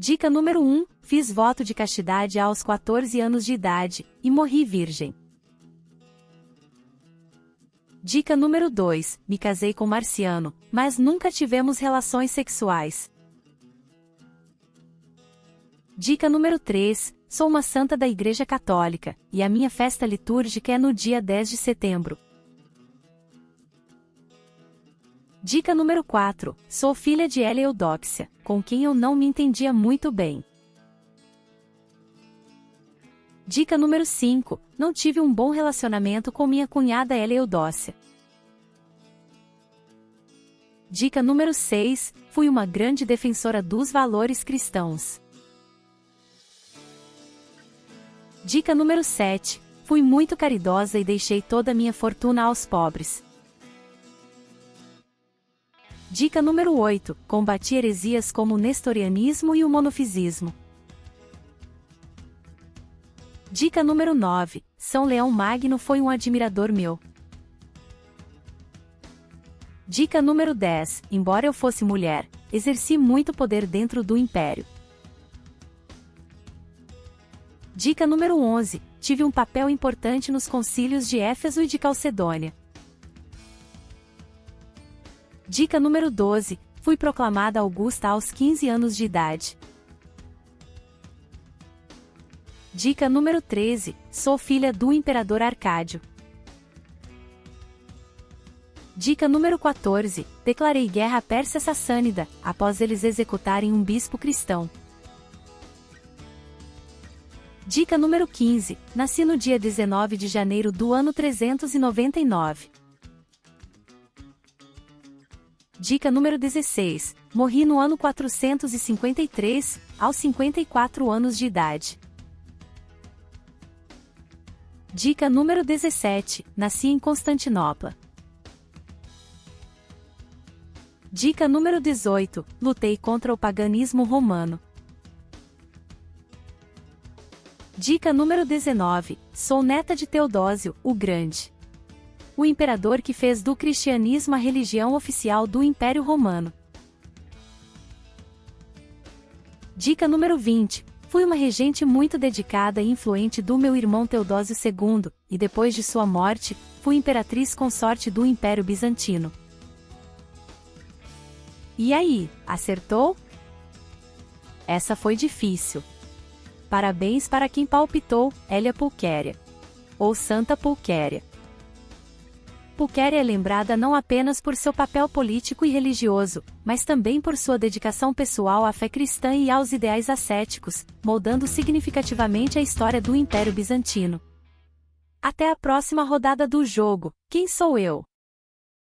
Dica número 1. Fiz voto de castidade aos 14 anos de idade, e morri virgem. Dica número 2. Me casei com Marciano, mas nunca tivemos relações sexuais. Dica número 3. Sou uma santa da Igreja Católica, e a minha festa litúrgica é no dia 10 de setembro. Dica número 4. Sou filha de Eleudóxia, com quem eu não me entendia muito bem. Dica número 5. Não tive um bom relacionamento com minha cunhada Eleudócia. Dica número 6. Fui uma grande defensora dos valores cristãos. Dica número 7. Fui muito caridosa e deixei toda a minha fortuna aos pobres. Dica número 8. Combati heresias como o nestorianismo e o monofisismo. Dica número 9. São Leão Magno foi um admirador meu. Dica número 10. Embora eu fosse mulher, exerci muito poder dentro do império. Dica número 11. Tive um papel importante nos concílios de Éfeso e de Calcedônia. Dica número 12. Fui proclamada Augusta aos 15 anos de idade. Dica número 13. Sou filha do imperador Arcádio. Dica número 14. Declarei guerra à Pérsia Sassânida, após eles executarem um bispo cristão. Dica número 15. Nasci no dia 19 de janeiro do ano 399. Dica número 16. Morri no ano 453, aos 54 anos de idade. Dica número 17. Nasci em Constantinopla. Dica número 18. Lutei contra o paganismo romano. Dica número 19. Sou neta de Teodósio, o Grande, o imperador que fez do cristianismo a religião oficial do Império Romano. Dica número 20. Fui uma regente muito dedicada e influente do meu irmão Teodósio II, e depois de sua morte, fui imperatriz consorte do Império Bizantino. E aí, acertou? Essa foi difícil. Parabéns para quem palpitou, Hélia Pulquéria. Ou Santa Pulquéria. Pulquéria é lembrada não apenas por seu papel político e religioso, mas também por sua dedicação pessoal à fé cristã e aos ideais ascéticos, moldando significativamente a história do Império Bizantino. Até a próxima rodada do jogo. Quem sou eu?